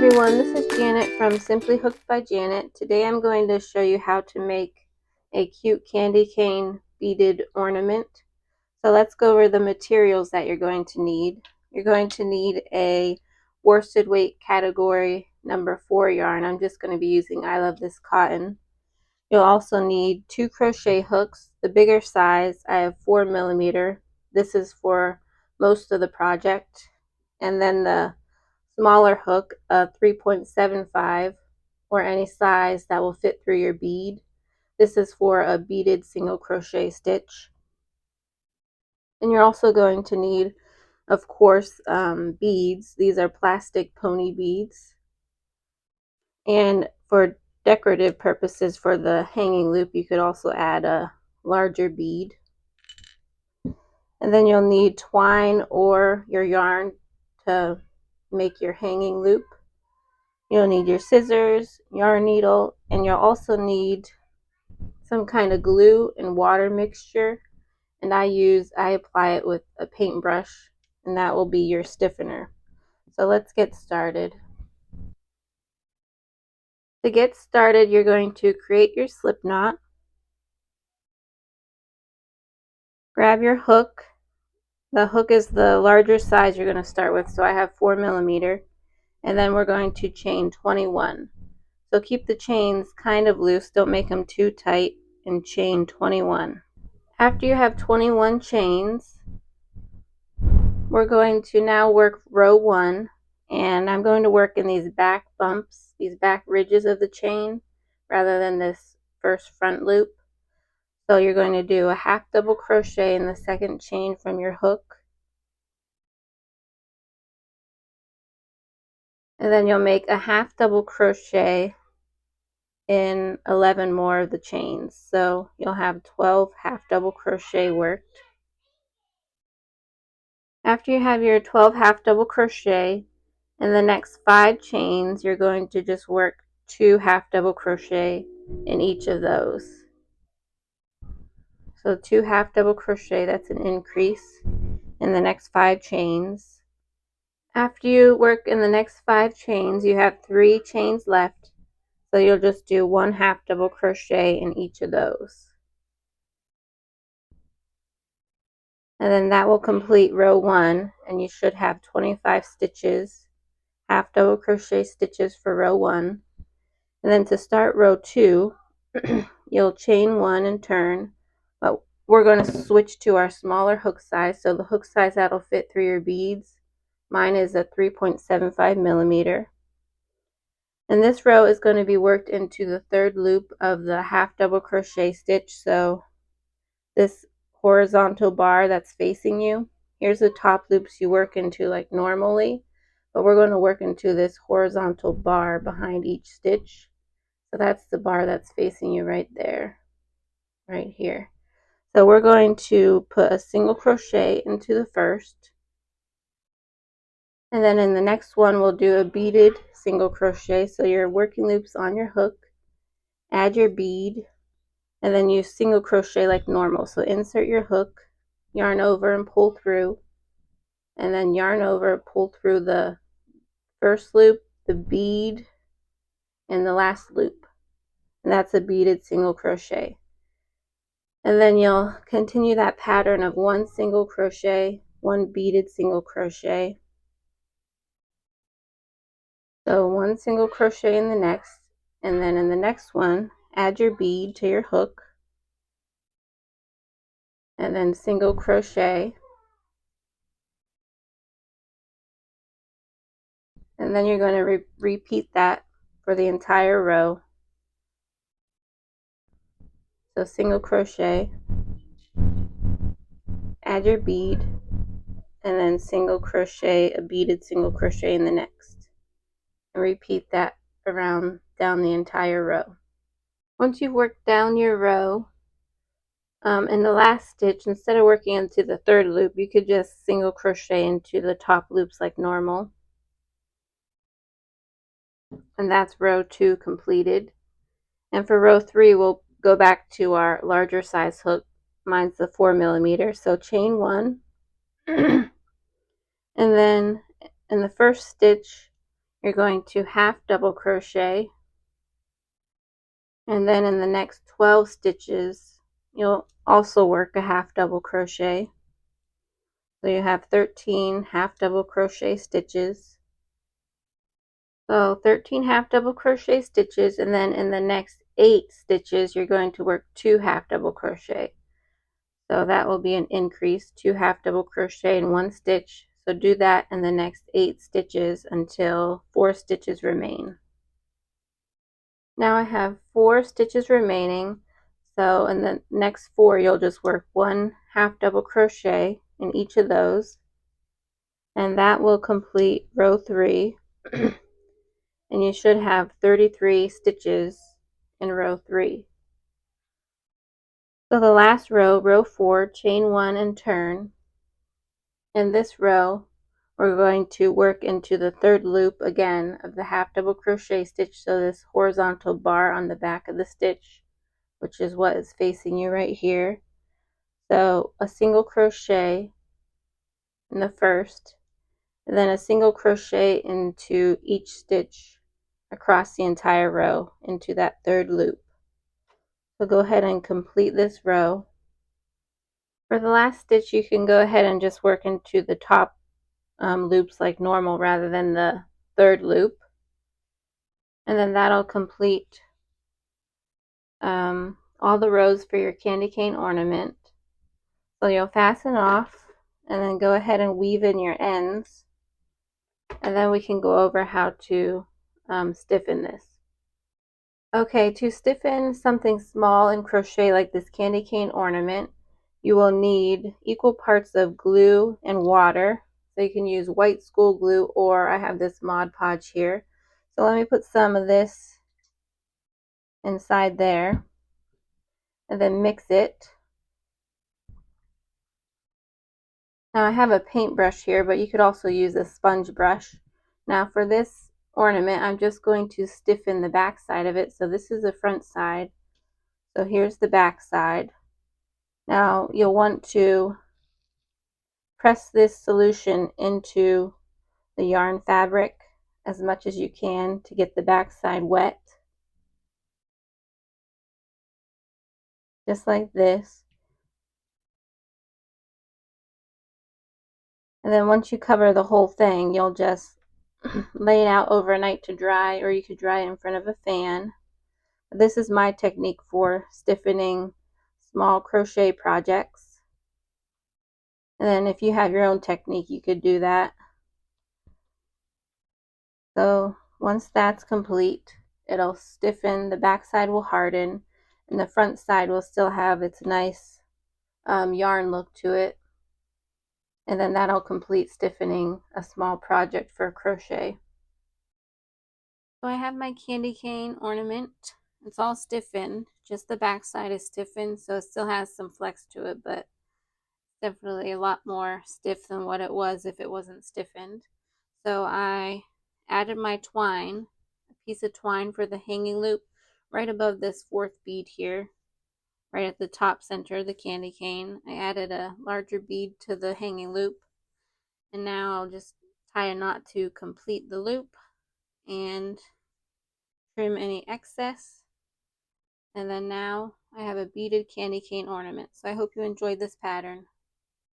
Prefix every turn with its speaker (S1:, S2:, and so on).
S1: everyone, this is Janet from Simply Hooked by Janet. Today I'm going to show you how to make a cute candy cane beaded ornament. So let's go over the materials that you're going to need. You're going to need a worsted weight category number 4 yarn. I'm just going to be using I Love This Cotton. You'll also need 2 crochet hooks. The bigger size, I have 4mm. This is for most of the project. And then the smaller hook of 3.75 or any size that will fit through your bead. This is for a beaded single crochet stitch. And you're also going to need, of course, beads. These are plastic pony beads. And for decorative purposes, for the hanging loop, you could also add a larger bead. And then you'll need twine or your yarn to make your hanging loop. You'll need your scissors, yarn needle, and you'll also need some kind of glue and water mixture. And I apply it with a paintbrush, and that will be your stiffener. So let's get started. To get started, you're going to create your slip knot. Grab your hook. The hook is the larger size you're going to start with, so I have 4mm. And then we're going to chain 21. So keep the chains kind of loose, don't make them too tight, and chain 21. After you have 21 chains, we're going to now work row 1, and I'm going to work in these back bumps, these back ridges of the chain, rather than this first front loop. So you're going to do a half double crochet in the second chain from your hook, and then you'll make a half double crochet in 11 more of the chains. So you'll have 12 half double crochet worked. After you have your 12 half double crochet, in the next 5 chains, you're going to just work 2 half double crochet in each of those. So 2 half double crochet, that's an increase in the next 5 chains. After you work in the next 5 chains, you have 3 chains left. So you'll just do 1 half double crochet in each of those. And then that will complete row 1, and you should have 25 stitches, half double crochet stitches for row 1. And then to start row 2, you'll chain 1 and turn, but we're going to switch to our smaller hook size. So the hook size that'll fit through your beads, mine is a 3.75mm. And this row is going to be worked into the third loop of the half double crochet stitch. So this horizontal bar that's facing you, here's the top loops you work into like normally, but we're going to work into this horizontal bar behind each stitch. So that's the bar that's facing you right there, right here. So we're going to put a single crochet into the first, and then in the next one we'll do a beaded single crochet. So your working loops on your hook, add your bead, and then you single crochet like normal. So insert your hook, yarn over and pull through, and then yarn over, pull through the first loop, the bead, and the last loop. And that's a beaded single crochet. And then you'll continue that pattern of 1 single crochet, 1 beaded single crochet. So 1 single crochet in the next, and then in the next one, add your bead to your hook, and then single crochet. And then you're going to repeat that for the entire row. So single crochet, add your bead, and then single crochet, a beaded single crochet in the next. And repeat that around down the entire row. Once you've worked down your row, in the last stitch, instead of working into the third loop, you could just single crochet into the top loops like normal. And that's row 2 completed. And for row 3, we'll go back to our larger size hook. Mine's the 4mm. So chain 1, and then in the first stitch, you're going to half double crochet, and then in the next 12 stitches you'll also work a half double crochet. So you have 13 half double crochet stitches. So 13 half double crochet stitches, and then in the next 8 stitches you're going to work 2 half double crochet. So that will be an increase, 2 half double crochet in 1 stitch. So do that in the next 8 stitches until 4 stitches remain. Now I have 4 stitches remaining. So in the next 4 you'll just work 1 half double crochet in each of those, and that will complete row 3. And you should have 33 stitches in row 3. So the last row, row 4, chain 1 and turn. In this row we're going to work into the 3rd loop again of the half double crochet stitch, so this horizontal bar on the back of the stitch, which is what is facing you right here. So a single crochet in the first, and then a single crochet into each stitch across the entire row into that 3rd loop. So go ahead and complete this row. For the last stitch you can go ahead and just work into the top loops like normal rather than the 3rd loop, and then that'll complete all the rows for your candy cane ornament. So you'll fasten off and then go ahead and weave in your ends, and then we can go over how to stiffen this. Okay, to stiffen something small in crochet like this candy cane ornament, you will need equal parts of glue and water. So you can use white school glue, or I have this Mod Podge here. So let me put some of this inside there and then mix it. Now I have a paintbrush here, but you could also use a sponge brush. Now for this ornament, I'm just going to stiffen the back side of it. So this is the front side. So here's the back side. Now you'll want to press this solution into the yarn fabric as much as you can to get the back side wet. Just like this. And then once you cover the whole thing, you'll just lay it out overnight to dry, or you could dry it in front of a fan. This is my technique for stiffening small crochet projects. And then if you have your own technique, you could do that. So once that's complete, it'll stiffen, the back side will harden, and the front side will still have its nice yarn look to it. And then that'll complete stiffening a small project for crochet. So I have my candy cane ornament. It's all stiffened, just the back side is stiffened, so it still has some flex to it, but definitely a lot more stiff than what it was if it wasn't stiffened. So I added my twine, a piece of twine for the hanging loop right above this 4th bead here, right at the top center of the candy cane. I added a larger bead to the hanging loop, and now I'll just tie a knot to complete the loop and trim any excess. And then now I have a beaded candy cane ornament. So I hope you enjoyed this pattern.